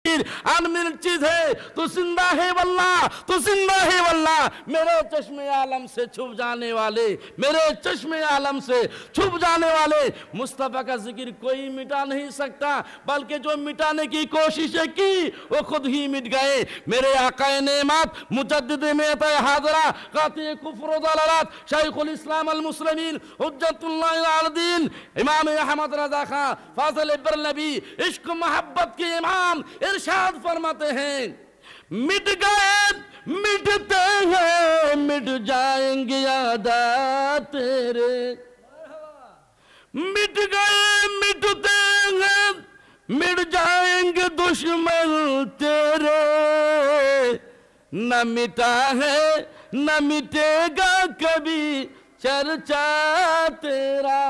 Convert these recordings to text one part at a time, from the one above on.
अनमिनट चीज है, तू जिंदा है वल्लाह, तू जिंदा है वल्लाह। मेरे चश्मे आलम से छुप जाने वाले, मेरे चश्मे आलम से छुप जाने वाले मुस्तफा का जिक्र कोई मिटा नहीं सकता, बल्कि जो मिटाने की कोशिशें की वो खुद ही मिट गए। मेरे आकाए नेमत मुजद्दिद मेत हाज़रा कातिए कुफ्र व दलालत शाइखुल इस्लाम अल मुस्लिमीन हुज्जतुल्लाह अल दीन इमाम अहमद रज़ा खां फाज़िल बरनबी इश्क मोहब्बत के इमाम इरशाद फरमाते हैं, मिट गए मिटते हैं मिट जाएंगे यादात तेरे, मिट गए मिटते हैं मिट जाएंगे दुश्मन तेरे, न मिटा है न मिटेगा कभी चर्चा तेरा।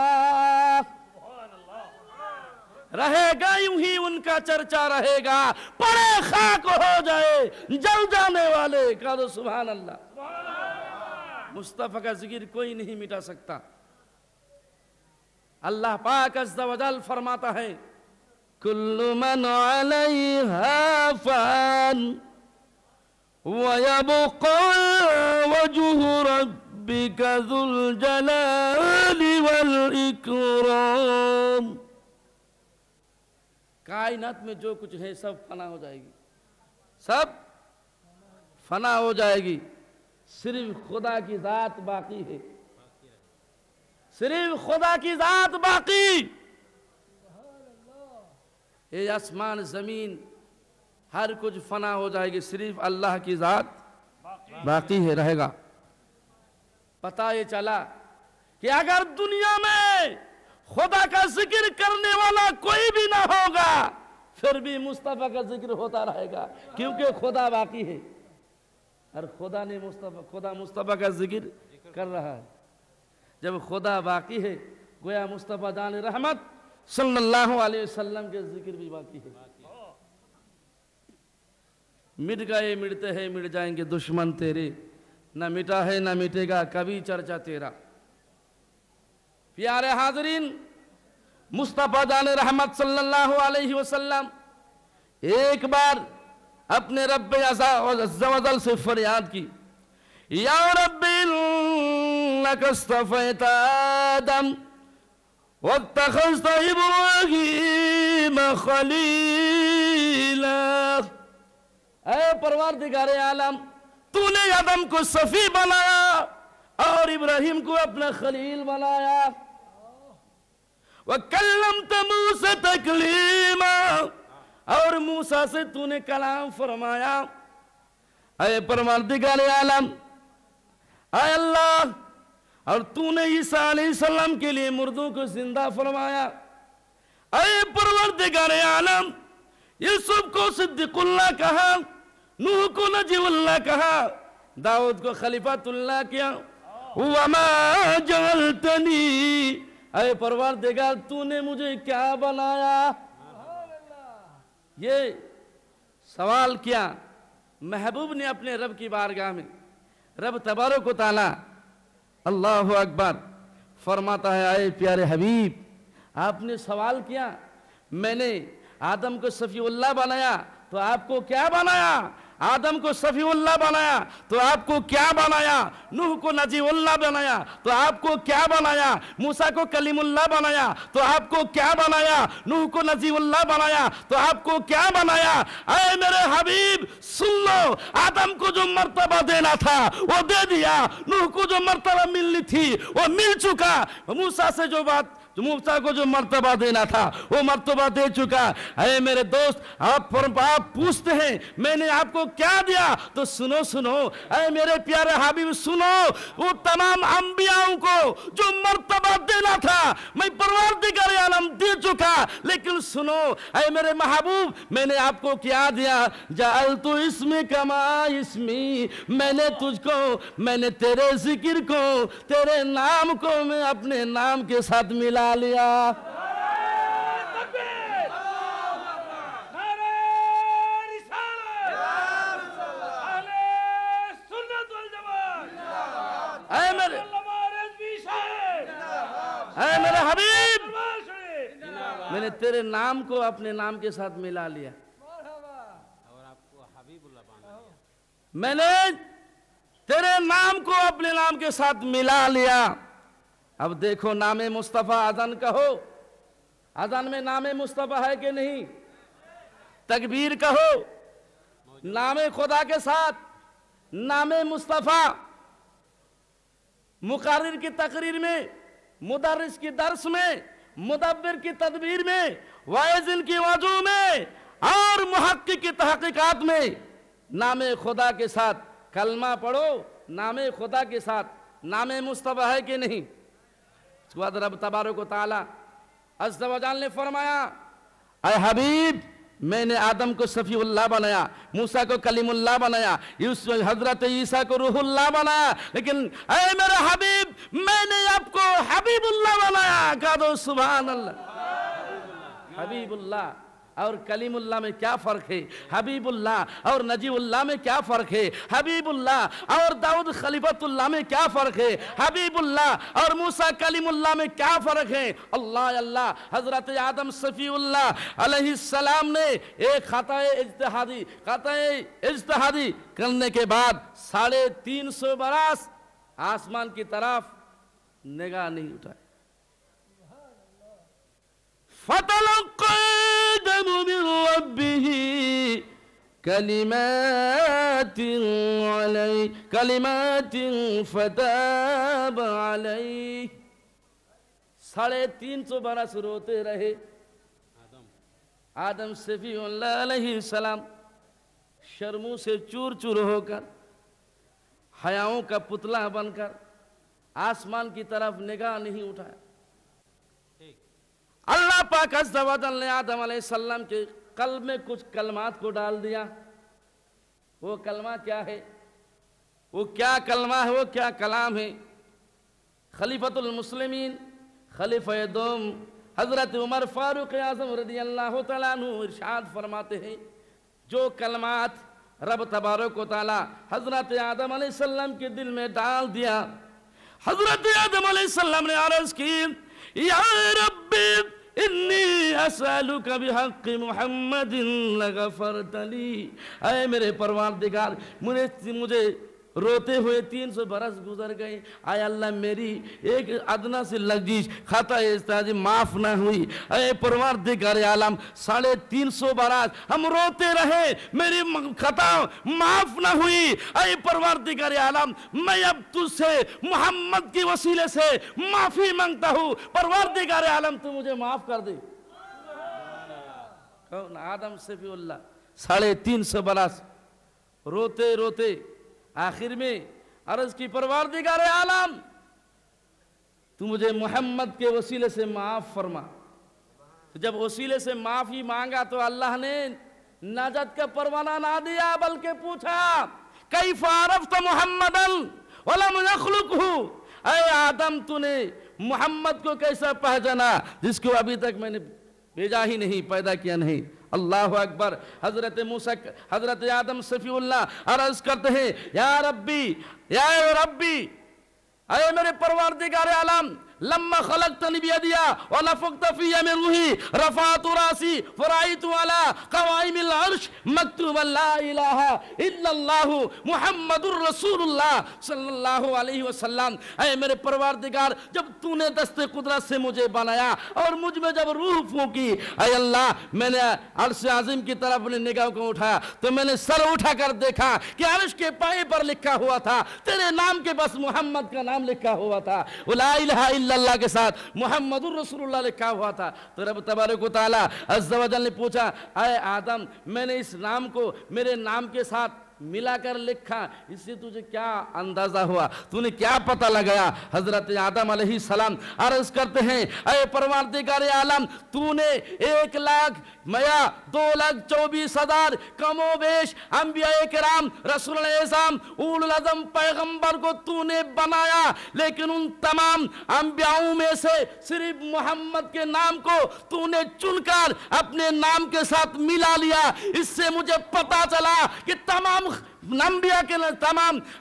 रहेगा यूं ही उनका चर्चा रहेगा, पड़े खाक हो जाए जल जाने वाले का तो सुभान अल्लाह। मुस्तफा का जिक्र कोई नहीं मिटा सकता। अल्लाह पाक अज़्ज़ा व जल फरमाता है, कुल्लु मन अलैहा फ़ान व यबक़ा वजहु रब्बिका ज़ुल जलाली वल इकराम। कायनात में जो कुछ है सब फना हो जाएगी, सब फना हो जाएगी, सिर्फ खुदा की जात बाकी है, सिर्फ खुदा की जात बाकी। ये आसमान जमीन हर कुछ फना हो जाएगी, सिर्फ अल्लाह की जात बाकी है, रहेगा। पता ये चला कि अगर दुनिया में खुदा का जिक्र करने वाला कोई भी ना होगा, फिर भी मुस्तफा का जिक्र होता रहेगा, क्योंकि खुदा बाकी है और खुदा ने खुदा मुस्तफा का जिक्र कर रहा है। जब खुदा बाकी है, गोया मुस्तफा जान रहमत सल्लल्लाहु अलैहि वसल्लम के जिक्र भी बाकी है। मिट गए मिटते हैं मिट जाएंगे दुश्मन तेरे, न मिटा है न मिटेगा कभी चर्चा तेरा। प्यारे हाज़रीन, मुस्तफा जान रहमत सल्लल्लाहु अलैहि वसल्लम एक बार अपने रब्बे अज़्ज़ा व जल से फरियाद की, या रब्बी इन्नका इस्तफ़ैता आदम वत्तख़ज़्ता इब्राहीम ख़लीला। ऐ परवरदिगारे आलम, तूने आदम को सफ़ी बनाया और इब्राहिम को अपना खलील बनाया। वकल्लमत मूसा तकलीमा, और मूसा से तूने कलाम फरमाया। ऐ परवरदिगार आलम, ऐ अल्लाह, और तूने ईसा अलैहिस्सलाम के लिए मुर्दों को जिंदा फरमाया। ऐ परवरदिगार आलम, यूसुफ को सिद्दीकुल्लाह कहा, नूह को नजीउल्लाह कहा, दाऊद को खलीफातुल्लाह किया। वमा जअलतनी, ऐ परवरदिगार तूने मुझे क्या बनाया। ये सवाल किया महबूब ने अपने रब की बारगाह में। रब तबारक व तआला अल्लाहु अकबर फरमाता है, ऐ प्यारे हबीब, आपने सवाल किया, मैंने आदम को सफ़ीउल्लाह बनाया तो आपको क्या बनाया। आदम को सफ़ीउल्लाह बनाया तो आपको क्या बनाया। नूह को नजीउल्लाह बनाया तो आपको क्या बनाया। मूसा को कलीमुल्लाह बनाया तो आपको क्या बनाया। नूह को नजीउल्लाह बनाया तो आपको क्या बनाया। ऐ मेरे हबीब सुन लो, आदम को जो मर्तबा देना था वो दे दिया, नूह को जो मर्तबा मिलनी थी वो मिल चुका, मूसा से जो बात मूसा को जो मर्तबा देना था वो मर्तबा दे चुका। है मेरे दोस्त, आप पूछते हैं मैंने आपको क्या दिया, तो सुनो सुनो, ऐ मेरे प्यारे हबीब सुनो, वो तमाम अंबियाओं को जो मर्तबा देना था मैं परवरदिगार आलम दे चुका। लेकिन सुनो ऐ मेरे महबूब, मैंने आपको क्या दिया। जअलतु इसमी कमा इसमी, मैंने तुझको, मैंने तेरे जिक्र को, तेरे नाम को मैं अपने नाम के साथ मिला लिया। ऐ मेरे हबीब, मैंने तेरे नाम को अपने नाम के साथ मिला लिया। میں نے تیرے نام کو اپنے نام کے ساتھ ملا لیا۔ اب دیکھو نام مصطفیٰ اذان کہو، اذان میں نام مصطفیٰ ہے کہ نہیں؟ تکبیر کہو، نام خدا کے ساتھ نام مصطفیٰ، مقرر کی تقریر میں، مدرس کی درس میں، مدبر کی تدبیر میں، واعظ کی وعظوں میں، اور محقق کی تحقیقات میں نام خدا کے ساتھ کلمہ پڑھو، نام خدا کے ساتھ نام مصطفیٰ ہے کہ نہیں؟ اس کے بعد رب تبارک و تعالی عز و جل نے فرمایا اے حبیب میں نے آدم کو صفی اللہ بنایا، موسیٰ کو کلیم اللہ بنایا، حضرت عیسیٰ کو روح اللہ بنایا، لیکن اے میرے حبیب میں نے آپ کو حبیب اللہ بنایا۔ کہا دو سبحان اللہ۔ حبیب اللہ اور کلیم اللہ میں کیا فرق ہے؟ حبیب اللہ اور نجیب اللہ میں کیا فرق ہے؟ حبیب اللہ اور داؤد خلیفۃ اللہ میں کیا فرق ہے؟ حبیب اللہ اور موسیٰ کلیم اللہ میں کیا فرق ہے؟ اللہ اللہ، حضرت آدم صفی اللہ علیہ السلام نے ایک خطا اجتہادی کرنے کے بعد 350 برس آسمان کی طرف نگاہ نہیں اٹھائے۔ فَتَلَقَّى آدَمُ مِن رَبِّهِ کلمات فتاب علیہ۔ 350 برس روتے رہے آدم صفی اللہ علیہ السلام، شرموں سے چور چور ہو کر، حیاؤں کا پتلا بن کر آسمان کی طرف نگاہ نہیں اٹھایا۔ اللہ پاک عز و جل نے آدم علیہ السلام کے قلب میں کچھ کلمات کو ڈال دیا۔ وہ کلمہ کیا ہے؟ وہ کیا کلمہ ہے؟ وہ کیا کلام ہے؟ خلیفۃ المسلمین، خلیفہ دوم حضرت عمر فاروق اعظم رضی اللہ تعالیٰ عنہ ارشاد فرماتے ہیں، جو کلمات رب تبارک و تعالیٰ حضرت آدم علیہ السلام کے دل میں ڈال دیا، حضرت آدم علیہ السلام نے عرض کی یا ربی انی اسألک بحق محمد لغفرت لی۔ اے میرے پروردگار مجھے روتے ہوئے 300 برس گزر گئے، اے اللہ میری ایک ادنا سے لغزش خطا اجتہادی معاف نہ ہوئی۔ اے پروردگار عالم 350 برس ہم روتے رہے، میری خطا معاف نہ ہوئی۔ اے پروردگار عالم میں اب تجھ سے محمد کی وسیلے سے معافی مانگتا ہوں، پروردگار عالم تو مجھے معاف کر دے۔ کون؟ آدم صفی اللہ 350 برس روتے روتے آخر میں عرض کی پروردگار عالم تو مجھے محمد کے وسیلے سے معاف فرما۔ جب وسیلے سے معافی مانگا تو اللہ نے نجات کا پروانہ نہ دیا بلکہ پوچھا کیف عرفت محمدا ولم نخلقہ، اے آدم تو نے محمد کو کیسا پہچانا جس کو ابھی تک میں نے بھیجا ہی نہیں، پیدا کیا نہیں۔ اللہ اکبر۔ حضرت آدم صفی اللہ عرض کرتے ہیں یا ربی اے میرے پروردگار عالم لما خلقتنی بیدیا ونفخت فی من روحی رفعت راسی فرأیت علی قوائم العرش مکتوبا لا الہ الا اللہ محمد الرسول اللہ صلی اللہ علیہ وسلم۔ اے میرے پروردگار جب تو نے دست قدرت سے مجھے بنایا اور مجھ میں جب روح پھونکی، اے اللہ میں نے عرش عظیم کی طرف اپنے نگاہ کو اٹھایا تو میں نے سر اٹھا کر دیکھا کہ عرش کے پائے پر لکھا ہوا تھا تیرے نام کے بس محمد کا نام لکھا ہوا تھا، لا الہ الا اللہ کے ساتھ محمد الرسول اللہ لکھا ہوا تھا۔ تو رب تبارک و تعالی عز و جل نے پوچھا اے آدم میں نے اس نام کو میرے نام کے ساتھ ملا کر لکھا، اس سے تجھے کیا اندازہ ہوا، تو نے کیا پتہ لگایا؟ حضرت آدم علیہ السلام عرض کرتے ہیں اے پروردگار عالم تو نے 1,02,24,000 کم و بیش انبیاء کرام رسول اعظم اولو العزم پیغمبر کو تو نے بنایا، لیکن ان تمام انبیاءوں میں سے صرف محمد کے نام کو تو نے چن کر اپنے نام کے ساتھ ملا لیا۔ اس سے مجھے پتا چلا کہ تمام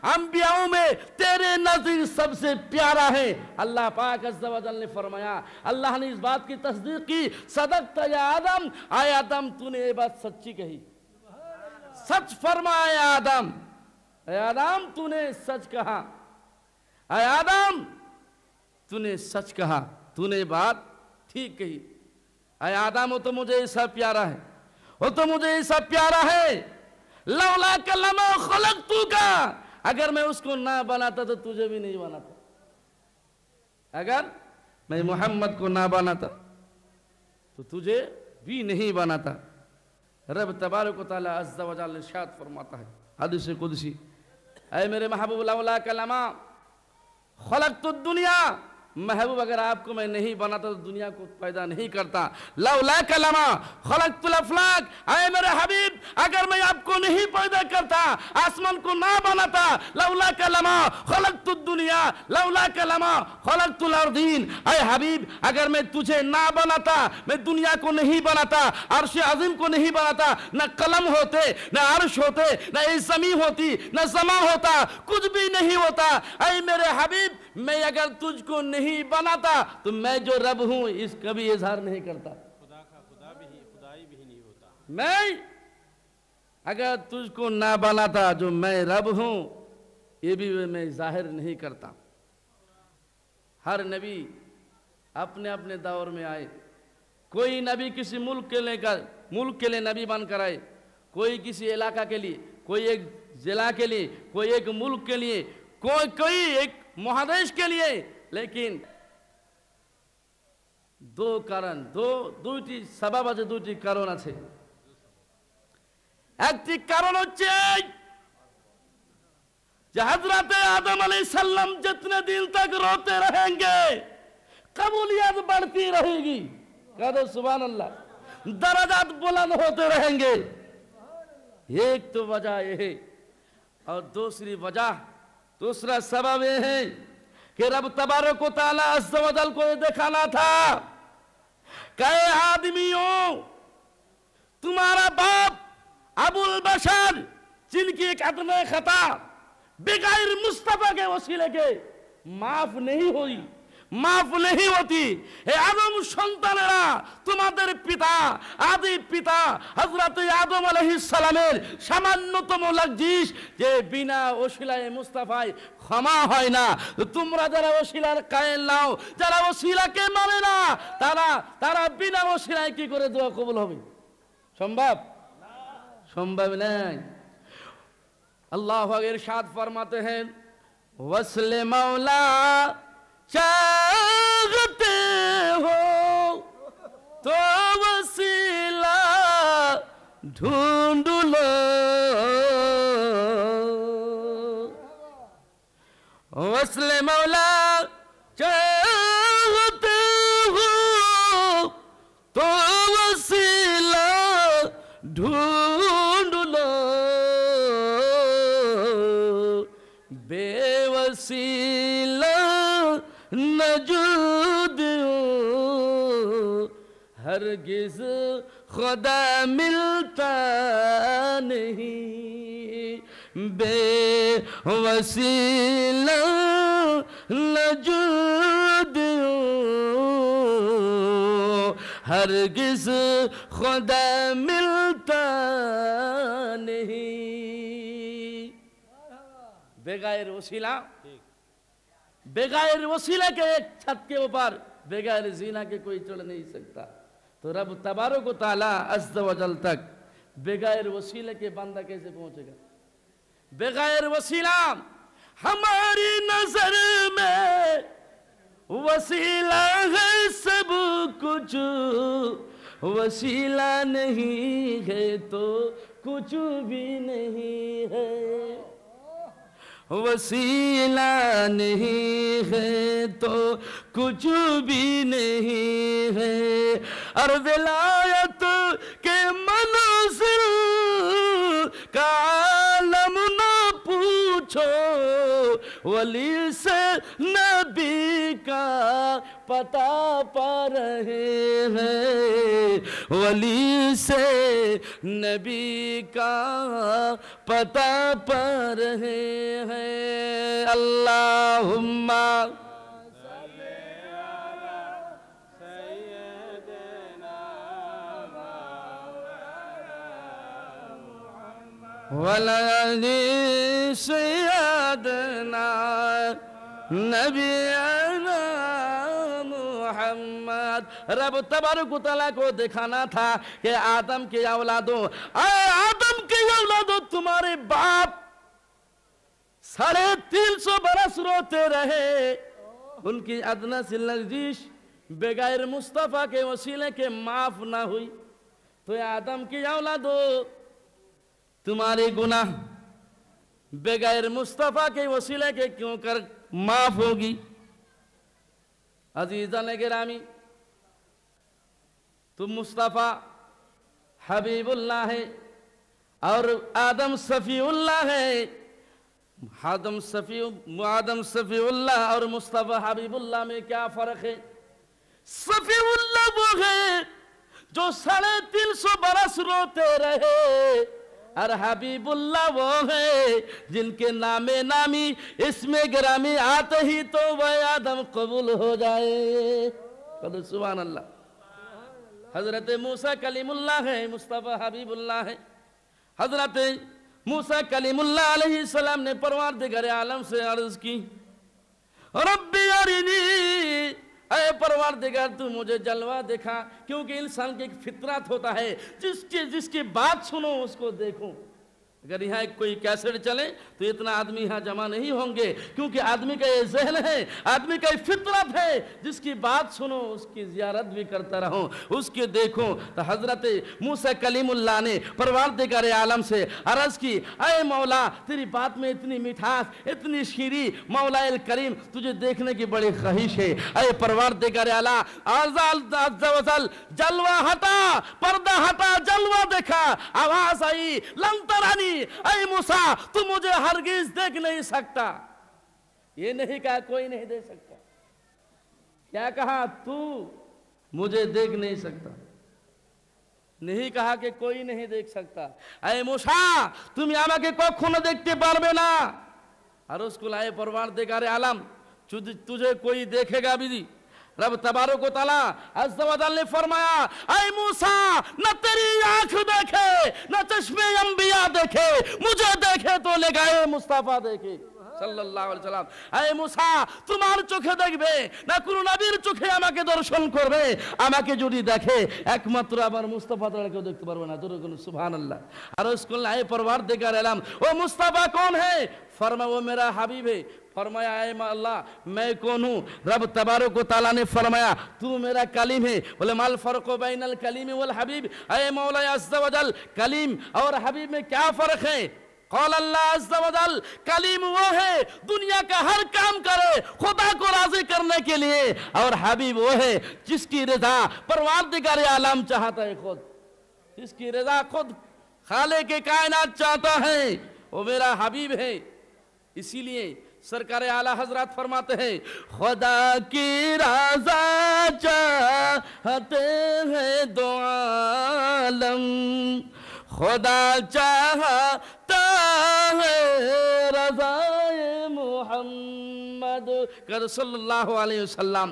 انبیاءوں میں تیرے نزدیک سب سے پیارا ہے۔ اللہ پاک عز و جل نے فرمایا، اللہ نے اس بات کی تصدیق کی صدقت یا آدم، اے آدم تو نے یہ بات سچی کہی، سچ فرمایا آدم۔ اے آدم تو نے سچ کہا، اے آدم تو نے سچ کہا، تو نے بات ٹھیک کہی، اے آدم وہ تو مجھے ایسا پیارا ہے، وہ تو مجھے ایسا پیارا ہے، لولا کلمہ خلقتک، اگر میں اس کو نہ بناتا تو تجھے بھی نہیں بناتا، اگر میں محمد کو نہ بناتا تو تجھے بھی نہیں بناتا۔ رب تبارک و تعالی عز و جل ارشاد فرماتا ہے حدیث قدسی، اے میرے محبوب لولا کلمہ خلقت الدنیا، محبوب اگر آپ کو میں نہیں بناتا تو دنیا کو پیدا نہیں کرتا، لولا کلمہ خلقت الافلاک، اے میرے حبیب اگر میں آپ کو نہیں پیدا کرتا، آسمان کو نہ بناتا، لولا کلمہ خلقت الدنیا لولا کلمہ خلقت الارضین، اے حبیب اگر میں تجھے نہ بناتا، میں دنیا کو نہیں بناتا، عرش عظیم کو نہیں بناتا، نہ قلم ہوتے، نہ عرش ہوتے، نہ زمین ہوتی، نہ سما ہوتا، کچھ بھی نہیں ہوتا، اے میرے حبیب میں اگر تجھ کو نہیں بناتا تو میں جو رب ہوں اس کبھی اظہار نہیں کرتا، خدا کا خدائی بھی نہیں ہوتا، میں اگر تجھ کو نہ بناتا جو میں رب ہوں یہ بھی میں ظاہر نہیں کرتا۔ ہر نبی اپنے اپنے دور میں آئے، کوئی نبی کسی ملک کے لیے نبی بن کر آئے، کوئی کسی علاقہ کے لیے، کوئی ایک ضلع کے لیے، کوئی ایک ملک کے لیے، کوئی ایک مہادیش کے لیے، لیکن দুইটি সবাব আছে, দুইটি কারণ আছে। একটি কারণ হচ্ছে যে হযরত আদম আলাইহিস সালাম जितने दिन तक रोते रहेंगे कबूलियत बढ़ती रहेगी, कह दो सुभान अल्लाह, दर्जात बुलंद होते रहेंगे। एक तो वजह ये है, और दूसरा सबब ये है کہ رب تبارک و تعالی عز و جل کو یہ دکھانا تھا کہ اے آدمیوں، تمہارا باپ ابو البشر جن کی ایک عدم خطا بغیر مصطفیٰ کے وسیلے کے معاف نہیں ہوتی، اے আদম সন্তানেরা তোমাদের পিতা, আদি পিতা হযরত আদম আলাইহিস সালামের সামান্যতম লজ্জিস যে বিনা ওসিলায় মুস্তাফায় ক্ষমা হয় না, তোমরা যারা ওসিলার কায়েল নাও, যারা ওসিলাকে মানে না, তারা বিনা ওসিলায় কি করে দোয়া কবুল হবে? সম্ভব নাই। আল্লাহ ইরশাদ ফরমাতে हैं वस्ल मौला चाहते हो तो वसीला ढूंढ लो, वस्ल मौला चाहते हो तो वसीला ढूंढ लो, बेवसीला नजूद हरगिज खुदा मिलता नहीं, बेवसीला नजूद हरगिज खुदा मिलता नहीं। बेगैर वसीला, बेगैर वसीला के एक छत के ऊपर बेगैर जीना के कोई चढ़ नहीं सकता। तो रब तबारक व तआला अज़्ज़ व जल तक बेगैर वसीले के बंदा कैसे पहुंचेगा? बेगैर वसीला हमारी नजर में वसीला है सब कुछ, वसीला नहीं है तो कुछ भी नहीं है, वसीला नहीं है तो कुछ भी नहीं है, और विलायत के मंजिल का आलम ना पूछो, वली से नबी का पता पा रहे हैं, वली से नबी का पता पा रहे हैं। अल्लाहुम्मा वलदी सैयदना नबीना मोहम्मद। रब तबारक व तआला को दिखाना था कि आदम के औलादों, आदम के औलादों, तुम्हारे बाप 350 बरस रोते रहे, उनकी अदना सी लग़ज़िश बगैर मुस्तफ़ा के वसीले के माफ ना हुई, तो आदम की औलादों तुम्हारे गुनाह बगैर मुस्तफ़ा के वसीले के क्यों कर माफ होगी। अजीज़ान गिरामी, तुम मुस्तफ़ा हबीबुल्लाह है और आदम सफ़ीउल्लाह है। आदम सफ़ीउल्लाह और मुस्तफ़ा हबीबुल्लाह में क्या फ़र्क है? सफ़ीउल्लाह वो है जो 350 बरस रोते रहे, और हबीबुल्लाह वो है जिनके नामे नामी इसमें गिरामी आते ही तो वह आदम कबूल हो जाए। कदो सुभान अल्लाह। हजरत मूसा कलीमुल्लाह है, मुस्तफ़ा हबीबुल्लाह है। हजरत मूसा कलीमुल्लाह अलैहि सलाम ने परवरदिगार आलम से अर्ज की, रब्बी अरिनी, ऐ परवरदिगार तू मुझे जलवा दिखा, क्योंकि इंसान की एक फितरत होता है जिसकी बात सुनो उसको देखो। अगर यहाँ कोई कैसेट चले तो इतना आदमी यहाँ जमा नहीं होंगे, क्योंकि आदमी का ये ज़हन है, आदमी का ये फितरत है, जिसकी बात सुनो उसकी ज़ियारत भी करता रहो, उसके देखो। तो हज़रत मूसा कलीमुल्लाह ने परवरदिगार आलम से अर्ज़ की, ऐ मौला तेरी बात में इतनी मिठास, इतनी शीरी, मौला अल करीम तुझे देखने की बड़ी ख्वाहिश है। ऐ परवरदिगार आला जलवा हटा, पर्दा हटा, जलवा देखा, आवाज़ आई लन तरानी, ऐ मूसा तू मुझे हरगिज देख नहीं सकता। ये नहीं कहा कोई नहीं देख सकता, क्या कहा? तू मुझे देख नहीं सकता, नहीं कहा कि कोई नहीं देख सकता। ऐ मूसा तुम আমাকে কখনো দেখতে পারবে না। और उसको लाए परवरदिगार आलम, तुझे कोई देखेगा भी? रब तबारक व तआला अज़्ज़ व जल ने फरमाया, ऐ मूसा न तेरी आंख देखे न चश्मे अंबिया देखे, मुझे देखे तो ले गए मुस्तफा देखे সাল্লাল্লাহু আলাইহি সাল্লাম। ऐ मूसा তোমার চোখে দেখবে না কোন নবীর চোখে আমাকে দর্শন করবে, আমাকে যদি দেখে একমাত্র আমার মুস্তাফা ছাড়া কেউ দেখতে পারবে না। জোরে বলুন সুবহানাল্লাহ। আর उसको लाए परवरदिगार आलम, ओ मुस्तफा कौन है? फरमा वो मेरा हबीब है। फरमाया ऐ अल्लाह मैं कौन हूँ? रब तबारक व तआला ने फरमाया तू मेरा कलीम है। बोले माल फर्क बैनल कलीम वल हबीब, ऐ मौला अज़्ज़ व जल कलीम और हबीब में क्या फर्क है? कौल अल्लाह अज़्ज़ व जल, कलीम वो है दुनिया का हर काम करे खुदा को राजी करने के लिए, और हबीब वो है जिसकी रज़ा परवरदिगार आलम चाहता है, खुद जिसकी रज़ा खुद खालिक के कायनात चाहता है, वो मेरा हबीब है। इसीलिए सरकार आला हजरत फरमाते हैं, खुदा की रज़ा चाहते हैं दो आलम, खुदा चाहता है रज़ाए मुहम्मद कर सल्लल्लाहु अलैहि वसल्लम।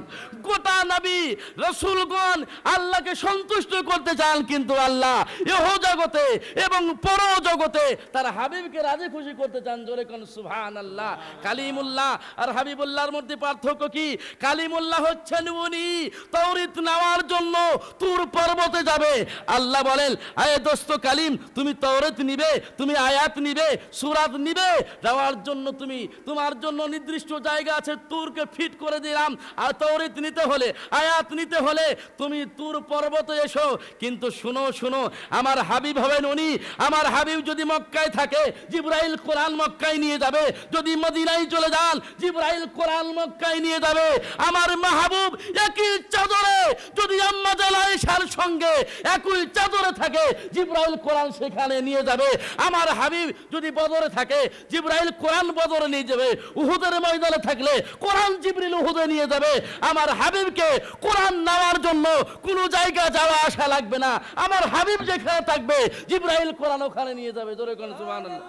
গোটা নবী রাসূলগণ আল্লাহকে সন্তুষ্ট করতে চান, কিন্তু আল্লাহ ইহ জগতে এবং পর জগতে তার হাবিবকে রাজি খুশি করতে চান। জোরে কোন সুবহানাল্লাহ। কালিমুল্লাহ আর হাবিবুল্লাহর মধ্যে পার্থক্য কি? কালিমুল্লাহ হচ্ছেন উনি তাওরাত নেওয়ার জন্য তুর পর্বতে যাবে। আল্লাহ বলেন, আয়ে দোস্ত কালিম তুমি তাওরাত নিবে, তুমি আয়াত নিবে, সূরাত নিবে, যাওয়ার জন্য তুমি তোমার জন্য নির্দিষ্ট জায়গা আছে, তুরকে ফিট করে দিলাম। আর তাওরাত নিতে হলে, আয়াত নিতে হলে তুমি তুর পর্বতে এসো। কিন্তু শুনো শুনো, আমার হাবিব হবেন উনি। আমার হাবিব যদি মক্কায় থাকে জিবরাইল কোরআন মক্কায় নিয়ে যাবে, যদি মদিনায় চলে যান জিবরাইল কোরআন মক্কায় নিয়ে যাবে। আমার মাহবুব একই চাদরে যদি আম্মা জান আয়েশার সঙ্গে একই চাদরে থাকে জিবরাইল কোরআন সেখানে নিয়ে যাবে। আমার হাবিব যদি বদরে থাকে জিবরাইল কোরআন বদরে নিয়ে যাবে, উহুদের ময়দানে থাকলে কোরআন জিবরিল উহুদে নিয়ে যাবে। আমার হাবিবকে কোরআন নেওয়ার জন্য কোনো জায়গা যাওয়া আসা লাগবে না, আমার হাবিব যেখানে থাকবে জিবরাইল কোরআন ওখানে নিয়ে যাবে। জোরে কোন সুবহানাল্লাহ।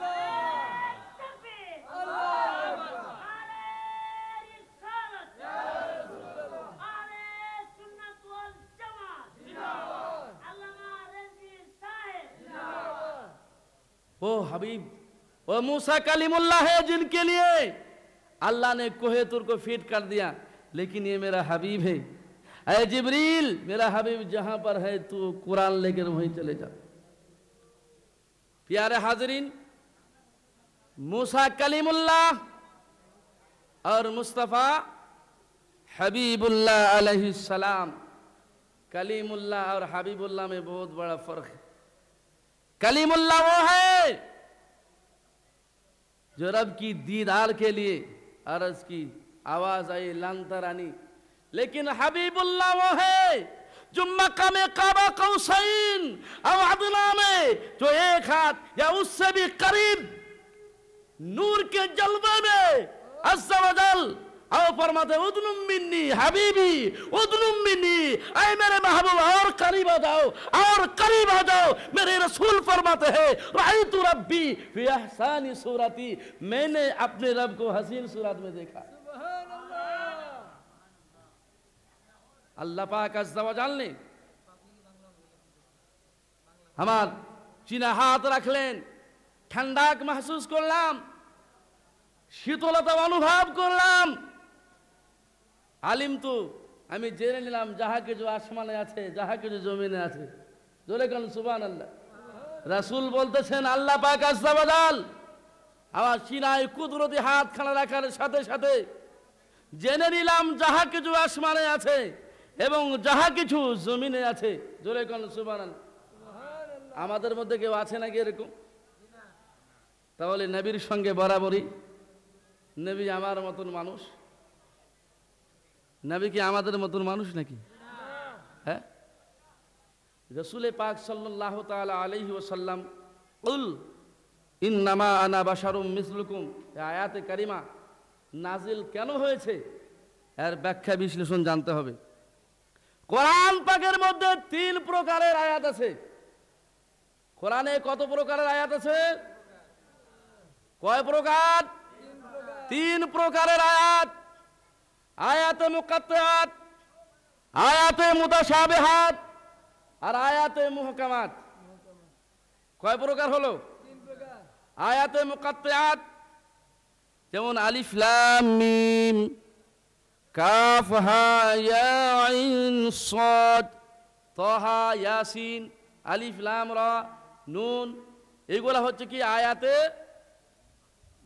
वो वो हबीब, वो मूसा कलीमुल्लाह है जिनके लिए अल्लाह ने कोहे तुर को फीट कर दिया, लेकिन ये मेरा हबीब है। ऐ जिब्रील, मेरा हबीब जहां पर है तू कुरान लेकर वहीं चले जा। प्यारे हाजरीन, मूसा कलीमुल्लाह और मुस्तफ़ा हबीबुल्लाह अलैहिस्सलाम। कलीमुल्लाह और हबीबुल्लाह में बहुत बड़ा फर्क है। कलीमुल्लाह वो है जो रब की दीदार के लिए अर्ज की आवाज आई लांतरानी, लेकिन हबीबुल्लाह वो है जो मकाम काबा कौसैन और अदना में जो एक हाथ या उससे भी करीब नूर के जलवे में अज़्ज़ा वजल और फरमाते उदनुम मिन्नी हबीबी उदनुम मिन्नी, ऐ मेरे महबूब और करीब आ जाओ और करीब आ जाओ। मेरे रसूल फरमाते हैं राइतु रब्बी फी अहसानी सूरती, मैंने अपने रब को हसीन सूरत में देखा। अल्लाह पाक अज़्ज़ा वजल ने আমার চিনা হাত রাখলেন, ঠান্ডাক महसूस করলাম, শীতলতা অনুভব করলাম। আলিম তো আমি জেনে নিলাম যাহা কিছু আসমানে আছে, যাহা কিছু জমিনে আছে। জোরে কান সুবহানাল্লাহ। রাসূল বলতেছেন আল্লাহ পাক আযজা ওয়াজাল আমার সিনায় কুদরতি হাত খানা রাখার সাথে সাথে জেনে নিলাম যাহা কিছু আসমানে আছে এবং যাহা কিছু জমিনে আছে। জোরে কান সুবহানাল্লাহ। আমাদের মধ্যে কেউ আছে নাকি এরকম? তাহলে নবীর সঙ্গে বরাবরই, নবী আমার মতন মানুষ, নবী কি আমাদের মতন মানুষ নাকি? হ্যাঁ, রাসূল পাক সাল্লাল্লাহু তাআলা আলাইহি ওয়াসাল্লাম কুল ইন্নামা আনা বাশারুম মিসলুকুম, এই আয়াতে কারিমা নাজিল কেন হয়েছে এর ব্যাখ্যা বিশ্লেষণ জানতে হবে। কোরআন পাকের মধ্যে 3 প্রকারের আয়াত আছে। কোরআনে কত প্রকারের আয়াত আছে? কয় প্রকার? 3 প্রকারের আয়াত। আয়াতে মুকাত্তাআত, আয়াতে মুতাশাবিহাত আর আয়াতে মুহকামাত। কয় প্রকার হলো? 3 প্রকার। আয়াতে মুকাত্তাআত যেমন আলিফ লাম মিম কাফ হা ইয়া আইন সাদ তাহা ইয়াসিন আলিফ লাম রা নুন, এগুলা হচ্ছে কি আয়াতে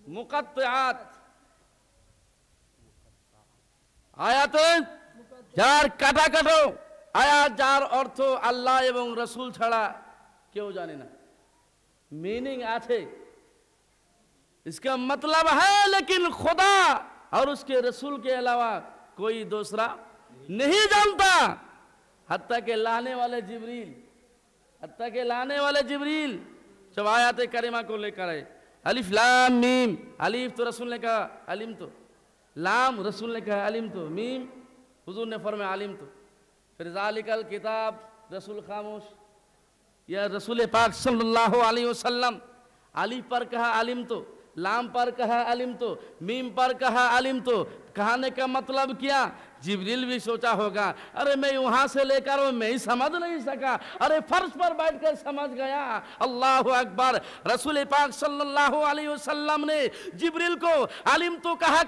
মুকাত্তাআত। আয়াতে যার কাটা কাটো আয়াত, যার অর্থ আল্লাহ এবং রসুল ছাড়া কেউ জানে না। मीनिंग আছে, इसका मतलब है लेकिन खुदा और उसके रसूल के अलावा कोई दूसरा नहीं जानता। हत्ता के लाने वाले जिब्रील, हत्ता के लाने वाले जिब्रील जब आयत करीमा को लेकर आए, अलिफ लाम मीम, अलिफ तो रसूल ने कहा अलिम तो, लाम रसूल ने कहा अलिम तो, मीम हुजूर ने फरमाया अलिम तो। फिर ज़ालिकल किताब रसूल खामोश, या रसूल पाक सल्लल्लाहु अलैहि वसल्लम अलिफ पर कहा अलिम तो, लाम पर कहा अलिम तो, मीम पर कहा अलिम तो। कहने का मतलब क्या? जिब्रील भी सोचा होगा अरे मैं वहां से लेकर मैं ही समझ नहीं सका, अरे फर्श पर बैठकर समझ गया। अल्लाह अकबर। रसूल पाक सल्लल्लाहु अलैहि वसल्लम ने जिब्रील को अलिम तो कहा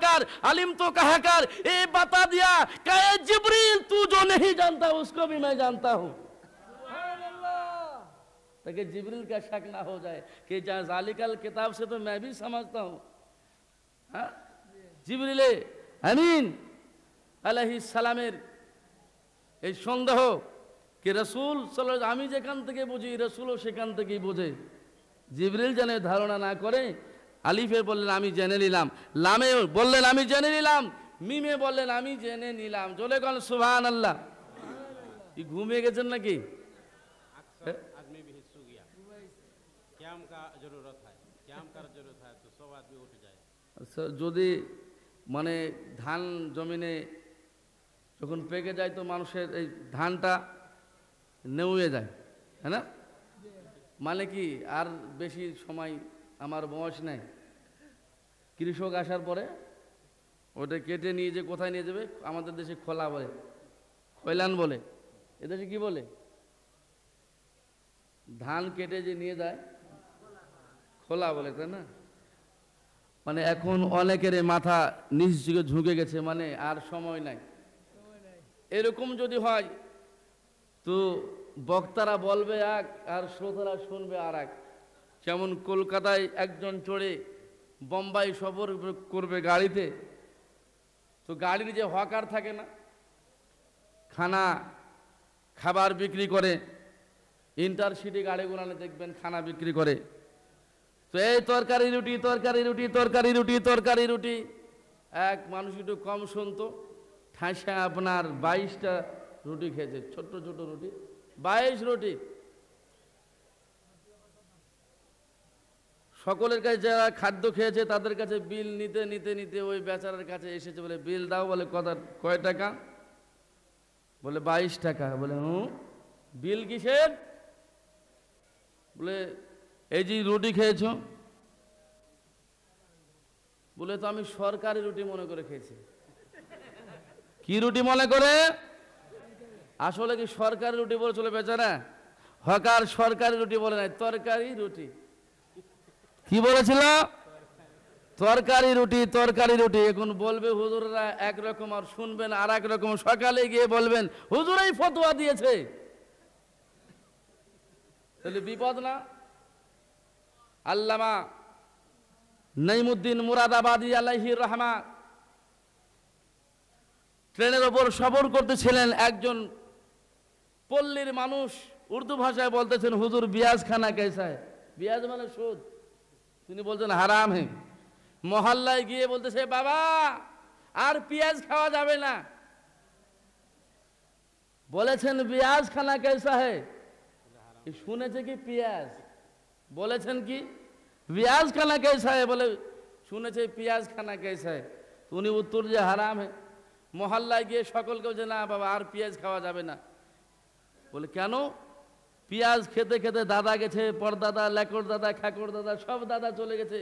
कर ये बता दिया कि जिब्रील तू जो नहीं जानता उसको भी मैं जानता हूं, ताकि जिब्रील का शक ना हो जाए कि ज़ालिकल किताब से तो मैं भी समझता हूं। हाँ? जिब्रील আমিন আলাইহিস সালামের এই সন্দেহ कि रसूल সাল্লাল্লাহু আমি যেখান থেকে বুঝি রসুলও সেখান থেকেই বোঝে, জিবরিল যেন ধারণা না করে। আলিফে বললেন আমি জেনে নিলাম, লামে বললেন আমি জেনে নিলাম, মিমে বললেন আমি জেনে নিলাম। চলে গেল সুবহানাল্লাহ। কি ঘুমিয়ে গেছেন নাকি? अक्सर आदमी भी सो गया, क्याम का जरूरत है, क्याम का जरूरत है तो सब आदमी उठ जाए। আচ্ছা, যদি মানে ধান জমিনে যখন পেকে যায় তো মানুষের এই ধানটা নেউয়ে যায়, হ্যাঁ না? মানে কি আর বেশি সময় আমার বয়স নেই, কৃষক আসার পরে ওটা কেটে নিয়ে যে কোথায় নিয়ে যাবে, আমাদের দেশে খোলা বলে, খৈলান বলে, এদেশে কি বলে? ধান কেটে যে নিয়ে যায় খোলা বলে, তাই না? মানে এখন অনেকের মাথা নিচ দিকে ঝুঁকে গেছে, মানে আর সময় নাই। এরকম যদি হয় তো বক্তারা বলবে এক আর শ্রোতারা শুনবে আর এক। যেমন কলকাতায় একজন চড়ে বোম্বাই সফর করবে গাড়িতে, তো গাড়ির যে হকার থাকে না, খাবার বিক্রি করে, ইন্টারসিটি গাড়িগুলোতে দেখবেন খানা বিক্রি করে, তো এই তরকারি রুটি তরকারি রুটি তরকারি রুটি তরকারি রুটি, এক মানুষ একটু কম শুনতো, ঠাঁসা আপনার 22টা রুটি খেয়েছে, ছোট্ট ছোট রুটি, 22 রুটি। সকলের কাছে যারা খাদ্য খেয়েছে তাদের কাছে বিল নিতে নিতে নিতে ওই বেচারার কাছে এসেছে, বলে বিল দাও, বলে কয় টাকা? বলে 22 টাকা। বলে বিল কিসের? বলে এই যে রুটি খেয়েছো। বলে তো আমি সরকারি রুটি মনে করে খেয়েছি। কি রুটি মনে করে? আসলে কি সরকারি রুটি বলে চলে বেচারা? হকার সরকারি রুটি বলে নাই, তরকারি রুটি। কি বলেছিল? তরকারি রুটি তরকারি রুটি। এখন বলবে হুজুররা একরকম আর শুনবেন আর এক রকম। সকালে গিয়ে বলবেন হুজুরাই ফতোয়া দিয়েছে, তাহলে বিপদ না? আল্লামা নাইমুদ্দিন মুরাদাবাদী আলাইহির রহমা ট্রেনের ওপর সফর করতেছিলেন, একজন পল্লীর মানুষ উর্দু ভাষায় বলতেছেন, হুজুর বিয়াজ খানা কেসা है? বিয়াজ মানে সুদ। তিনি বলছেন হারাম হে। মহল্লায় গিয়ে বলতেছে, বাবা আর পেঁয়াজ খাওয়া যাবে না। বলেছেন বিয়াজ খানা কেসা है? শুনেছে কি পেঁয়াজ? বলেছেন কি বিয়াজ খানা কেসা है? বলে শুনেছে পেঁয়াজ খানা কেসা है। উনি উত্তর যে হারাম হে। মহল্লায় গিয়ে সকলকে বলছে, না বাবা আর পেঁয়াজ খাওয়া যাবে না। বলে কেন? পেঁয়াজ খেতে খেতে দাদা গেছে, পরদাদা, লেকর দাদা, খাকর দাদা, সব দাদা চলে গেছে,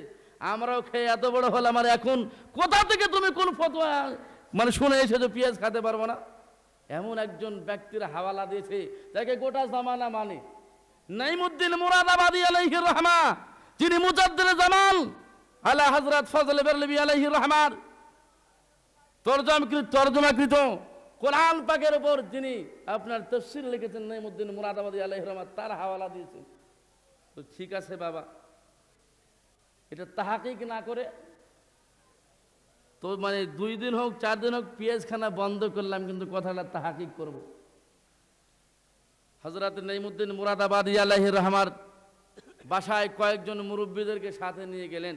আমরাও খেয়ে এত বড় হলাম, আর এখন কোথা থেকে তুমি কোন ফতোয়া মানে শুনে এসেছো পেঁয়াজ খেতে পারবো না? এমন একজন ব্যক্তির হাওয়ালা দিয়েছে যাকে গোটা জামানা মানে। নাইমুদ্দিন মুরাদাবাদী আলাইহির রহমা, যিনি মুজাদ্দিদে জামান আলা হযরত ফজল বেরলভী আলাইহির রহমান তরজমাকৃত কোরআন পাকের উপর যিনি আপনার তাফসীর লিখেছেন, নাইমুদ্দিন মুরাদাবাদী আলাইহির রহমান, তার হাওয়ালা দিয়েছে। তো ঠিক আছে বাবা, এটা তাহাকিক না করে তো মানে 2 দিন হোক 4 দিন হোক পেঁয়াজ খানা বন্ধ করলাম, কিন্তু কথাটা তাহাকিক করব। হযরত নাইমুদ্দিন মুরাদাবাদী আলাইহির রহমান বাসায় কয়েকজন মুরব্বীদেরকে সাথে নিয়ে গেলেন,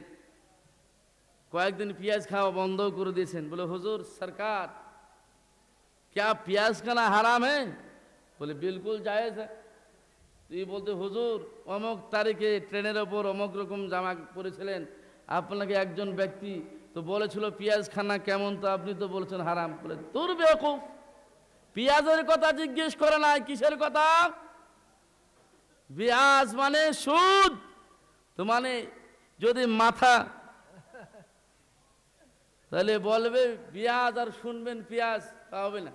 কয়েকদিন পেঁয়াজ খাওয়া বন্ধ করে দিয়েছেন। বলে হুজুর সরকার क्या प्याज खाना हराम है? बोले बिल्कुल जायज है। तो ये बोलते हुजूर অমুক তারিখে ট্রেনের ওপর অমুক রকম জামা পরেছিলেন, আপনাকে একজন ব্যক্তি তো বলেছিল পেঁয়াজ খানা কেমন, তো আপনি তো বলছেন হারাম। বলে তোর বেওকুফ, পেঁয়াজের কথা জিজ্ঞেস করে নাই, কিসের কথা? পেঁয়াজ মানে সুদ। তো মানে যদি মাথা, তাহলে বলবে পেঁয়াজ আর শুনবেন পেঁয়াজ, তা হবে না।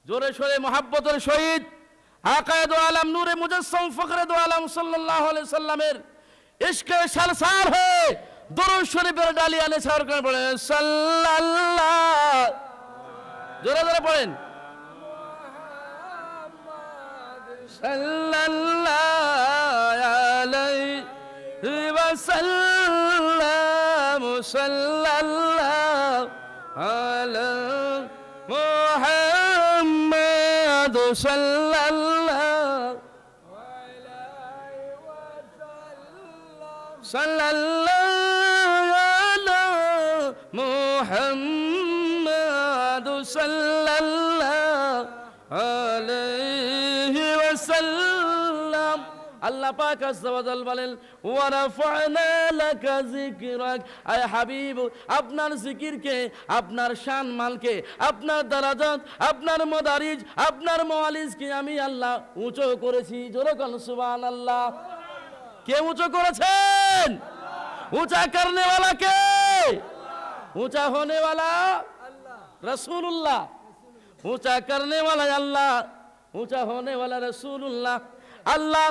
জোরে সোরে মোহাব্বতের সহিত আকায়ে দো আলম নূরে মুজাসসাম ফখরে দো আলম সাল্লাল্লাহু আলাইহি সাল্লামের ইশকে সরসার হয়ে দরুদ শরীফের ডালি আলে সার করে পড়েন সাল্লাল্লাহু, জোরে জোরে পড়েন সাল্লাল্লাহু আলাইহি ওয়াসাল্লাম সাল্লাল্লাহু আলা মুহাম্মাদ সাল্লাল্লাহু সাল্লাল্লাহু আলা মুহাম্মাদ সাল্লাল্লাহু আলাইহি ওয়াসাল্লাম। আল্লাহ পাক আযজা ওয়া জাল বলেন ওয়া রাফা'না লাকা যিকরাক, আয় হাবিব আপনার জিকিরকে, আপনার শান মালকে, আপনার দারাজাত, আপনার মাদারিজ, আপনার মাওয়ালিজকে আমি আল্লাহ উঁচু করেছি। জোরে বলুন সুবহানাল্লাহ। কে উঁচু করেছেন? ऊंचा करने वाला के? ऊंचा होने वाला रसूलुल्लाह। ऊंचा करने वाला अल्लाह, ऊंचा होने वाला रसूलुल्लाह। আল্লাহ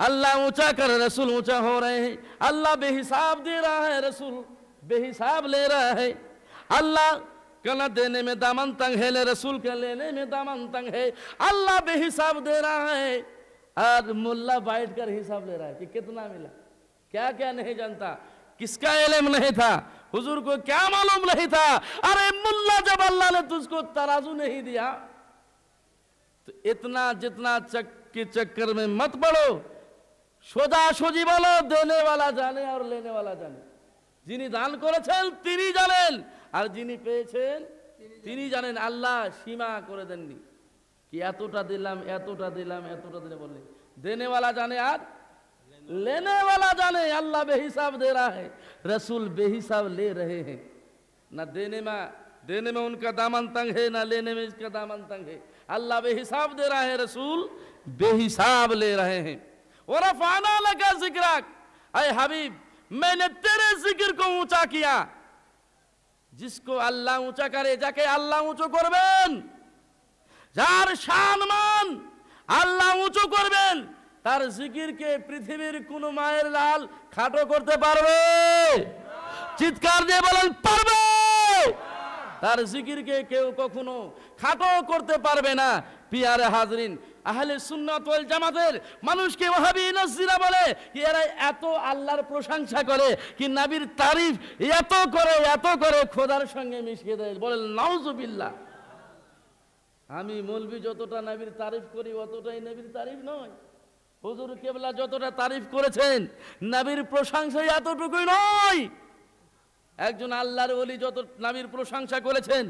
अल्लाह ऊंचा कर रसूल ऊंचा हो रहे हैं, अल्लाह बेहिसाब दे रहा है, रसूल बेहिसाब ले रहा है। अल्लाह का न देने में दामन तंग है, ले रसूल के लेने में दामन तंग है। अल्लाह बेहिसाब दे रहा है और मुल्ला बैठ कर हिसाब ले रहा है कि कितना मिला, क्या क्या नहीं जानता, किसका इल्म नहीं था, हुजूर को क्या मालूम नहीं था। अरे मुल्ला, जब अल्लाह ने तुझको तराजू नहीं दिया तो इतना जितना के चक्कर में मत पड़ो, সোজা সোজি বলো, দেনে वाला জানে আর লেনে वाला জানে। যিনি দান করেছেন তিনি জানেন, আর যিনি পেয়েছেন তিনি জানেন। আল্লাহ সীমা করে দেননি कि এতটা দিলাম এতটা দিলাম এতটা দিলে বললেন, देने वाला जाने और लेने वाला जाने। अल्लाह बेहिसाब दे रहा है, रसूल बेहिसाब ले रहे हैं। ना देने में उनका दामन तंग है, ना लेने में इसका दामन तंग है। अल्लाह बेहिसाब दे रहा है, रसूल बेहिसाब ले रहे हैं। और रफ़अना लका ज़िक्रक, ऐ हबीब मैंने तेरे जिक्र को ऊंचा किया। जिसको अल्लाह ऊंचा करे, जाके अल्लाह ऊंचो करबेन। যার সম্মান আল্লাহ উঁচু করবেন, তার জিকিরকে পৃথিবীর কোন মায়ের লাল খাটো করতে পারবে? চিৎকার দিয়ে বলেন পারবে। তার জিকিরকে কেউ কখনো খাটো করতে পারবে না। পিয়ারে হাজরিন, আহলে সুন্নাত ওয়াল জামাতের মানুষকে ওয়াহাবি নাসিরা বলে কি এরা এত আল্লাহর প্রশংসা করে কি নবীর তারিফ এত করে খোদার সঙ্গে মিশিয়ে দেয়। বলেন নাউজুবিল্লাহ। আমি মৌলবি যতটা নবীর তারিফ করি অতটাই নবীর তারিফ নয়। হুজুর কেবলা যতটা তারিফ করেছেন নবীর প্রশংসা এতটুকুই নয়। একজন আল্লাহর ওলি যত নবীর প্রশংসা করেছেন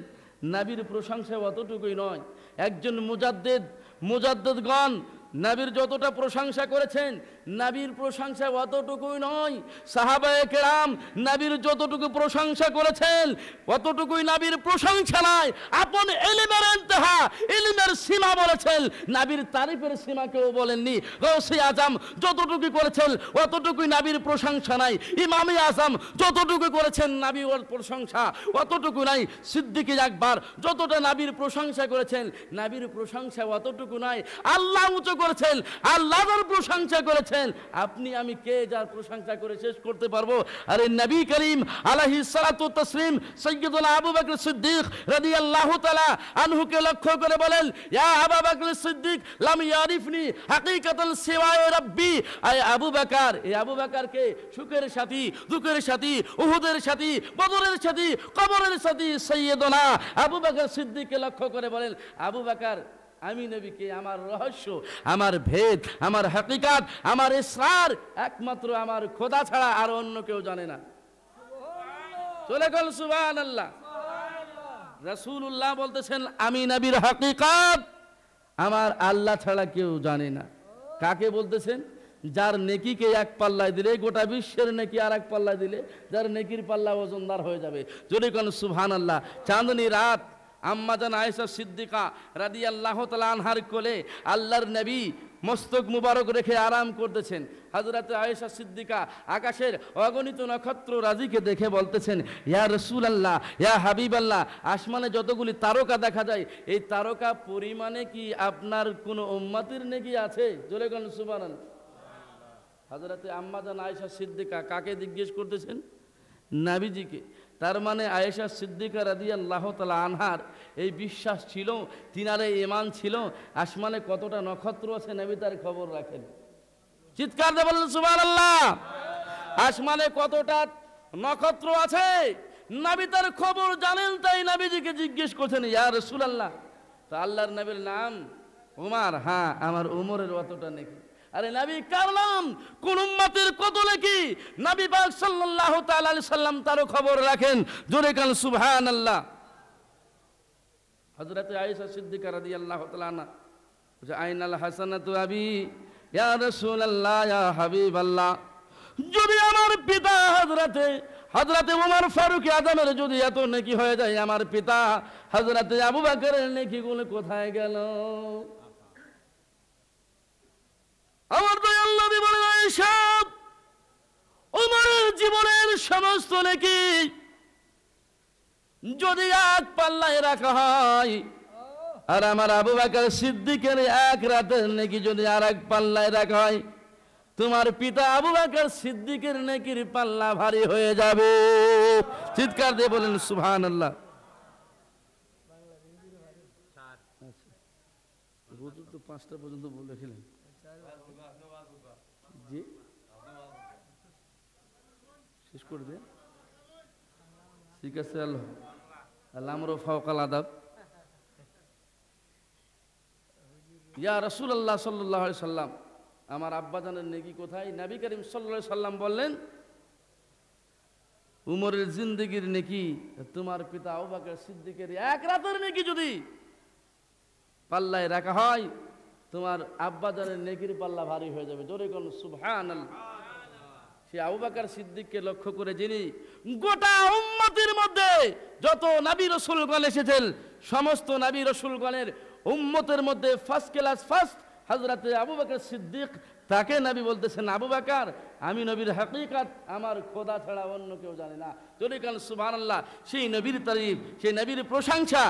নবীর প্রশংসা অতটুকুই নয়। একজন মুজাদ্দিদগণ নবীর যতটা প্রশংসা করেছেন নবীর প্রশংসা অতটুকুই নয়। সাহাবায়ে কেরাম নবীর যতটুকু প্রশংসা করেছেন অতটুকুই নবীর প্রশংসা নয়। আপন ইলমের ইন্তেহা, ইলমের সীমা বলেছেন, নবীর তারিফের সীমা কেউ বলেননি। গৌসে আজম যতটুকু করেছেন অতটুকুই নবীর প্রশংসা নাই। ইমামে আজম যতটুকু করেছেন নবীর প্রশংসা অতটুকু নাই। সিদ্দিক আকবর যতটা নবীর প্রশংসা করেছেন নবীর প্রশংসা অতটুকু নাই। আল্লাহ উঁচু করেছেন, আল্লাহর প্রশংসা করেছেন। আপনি আমি কে যার প্রশংসা করে শেষ করতে পারবো? আরে নবী করিম আলাইহিস সালাতু ওয়াত তাসলিম সাইয়্যিদুনা আবু বকর সিদ্দিক রাদিয়াল্লাহু তাআলা আনহুকে লক্ষ্য করে বলেন, ইয়া আবু বকর সিদ্দিক লাম ইয়ারিফনি হাকিকাতাল সিওয়ায়ে রাব্বি। আয় আবু বকর, এই আবু বকরকে সুখের সাথী, দুঃখের সাথী, উহুদের সাথী, বদরের সাথী, কবরের সাথী সাইয়্যিদুনা আবু বকর সিদ্দিককে লক্ষ্য করে বলেন, আবু বকর আমি নবীকে আমার রহস্য, আমার ভেদ, আমার হাকিকাত, আমার ইসরার একমাত্র আমার খোদা ছাড়া আর অন্য কেউ জানে না। চলে গেল সুবহানাল্লাহ। রাসূলুল্লাহ বলতেছেন আমি নবীর হাকিকাত আমার আল্লাহ ছাড়া কেউ জানে না। কাকে বলতেছেন? যার নেকিকে এক পাল্লায় দিলে গোটা বিশ্বের নেকি আর এক পাল্লায় দিলে যার নেকির পাল্লা ওজনদার হয়ে যাবে। যদি কোন সুবহানাল্লাহ। চাঁদনী রাত আম্মাজান আয়েশা সিদ্দিকা রাদিয়াল্লাহু তাআলা আনহার কোলে আল্লাহর নবী মস্তক মুবারক রেখে আরাম করতেছেন। হযরত আয়েশা সিদ্দিকা আকাশের অগণিত নক্ষত্র রাজিকে দেখে বলতেছেন, ইয়া রাসূলুল্লাহ, ইয়া হাবিবাল্লাহ, আসমানে যতগুলি তারকা দেখা যায় এই তারকা পরিমাণে কি আপনার কোন উম্মতের নেকি আছে? জোরে কোন সুবহানাল্লাহ। হযরত আম্মাজান আয়েশা সিদ্দিকা কাকে জিজ্ঞেস করতেছেন? নবীজিকে। তার মানে আয়েশা সিদ্দিকা রাদিয়াল্লাহু তাআলা আনহার এই বিশ্বাস ছিল, তিনার এই ঈমান ছিল আসমানে কতটা নক্ষত্র আছে নবী তার খবর রাখেন। চিৎকার দিয়ে বলেন সুবহানাল্লাহ। আসমানে কতটা নক্ষত্র আছে নবী তার খবর জানেন, তাই নবীজিকে জিজ্ঞেস করছেন, ইয়া রাসূলুল্লাহ, তো আল্লাহর নবীর নাম উমর? হ্যাঁ, আমার উমরের অতটা নাকি। আরে নবী কার নাম, কোন উম্মতের কত নাকি নবী পাক সাল্লাল্লাহু তাআলা আলাইহি সাল্লাম তারও খবর রাখেন। জোরে কান সুবহানাল্লাহ। হযরত আয়েশা সিদ্দিকা রাদিয়াল্লাহু তাআলা আনহা বলে, আইনাল হাসানাতু আবি ইয়া রাসূলুল্লাহ ইয়া হাবিবাল্লাহ, যদি আমার পিতা হযরতে ওমর ফারুক আজমের যদি এত নেকি হয়ে যায়, আমার পিতা হযরতে আবু বকরের নেকিগুলো কোথায় গেল? আমার দয়াল নবী বলেন, আয়েশা ওমরের জীবনের সমস্ত নেকি যদি এক পাল্লায় রাখা হয় আর আমার আবু বকর সিদ্দিকের এক রাতের নেকি যদি আর এক পাল্লায় রাখা হয়, তোমার পিতা আবু বকর সিদ্দিকের নেকির পাল্লা ভারী হয়ে যাবে। চিৎকার দিয়ে বলেন সুবহানাল্লাহ। হুজুর তো 5টা পর্যন্ত বলে গেলেন। জি শেষ করে দে। ঠিক আছে, আল্লাহ আমরো ফাওকাল আদাব। ইয়া রাসূলুল্লাহ সাল্লাল্লাহু আলাইহি সাল্লাম, আমার আব্বাজানের নেকি কোথায়? নবী করিম সাল্লাল্লাহু আলাইহি সাল্লাম বললেন, উমরের জিন্দেগির নেকি তোমার পিতা আবু বকর সিদ্দিকের এক রাতের নেকি যদি পাল্লায় রাখা হয়, তোমার আব্বাজানের নেকির পাল্লা ভারী হয়ে যাবে। জোরে কোন সুবহানাল্লাহ। সে আবু বকর সিদ্দিককে লক্ষ্য করে, যিনি গোটা উম্মতের মধ্যে যত নবী রাসূলগণ এসেছেন, সমস্ত নবী রাসূলগণের উম্মতের মধ্যে ফার্স্ট ক্লাস ফার্স্ট হযরতে আবু বকর সিদ্দিক, তাকে নবী বলতেছেন, আবু বকর আমি নবীর হাকিকত আমার খোদা ছাড়া অন্য কেউ জানে না। জোরে কোন সুবহানাল্লাহ। সেই নবীর তারিফ, সেই নবীর প্রশংসা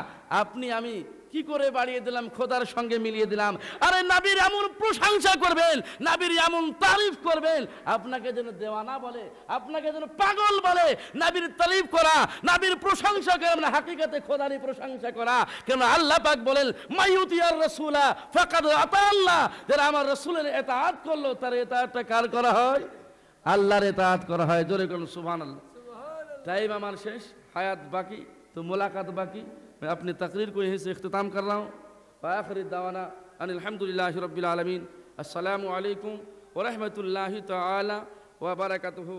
আপনি আমি কি করে বাড়িয়ে দিলাম, খোদার সঙ্গে মিলিয়ে দিলাম। আরে নবীর এমন প্রশংসা করবেন, নবীর এমন তারিফ করবেন, আপনাকে যেন দেওয়ানা বলে, আপনাকে যেন পাগল বলে। নবীর তারিফ করা, নবীর প্রশংসা করা মানে হাকিকতে খোদারই প্রশংসা করা। কেন আল্লাহ পাক বলেন, মাইউতিয়ার রাসূলা ফাকাদ আতা আল্লাহ, যারা আমার রাসূলের ইতাআত করলো তার ইতাআতটা কার করা হয়? আল্লাহর ইতাআত করা হয়। জোরে বলুন সুবহানাল্লাহ। टाइम हमारा शेष, हयात बाकी, तो मुलाकात बाकी। मैं अपनी तकरीर को यहीं से इख्तिताम कर रहा हूँ। आखिरी दावाना अनिल हम्दुलिल्लाहि रब्बिल आलमीन। अस्सलामु अलैकुम व रहमतुल्लाहि तआला व बरकातुहू।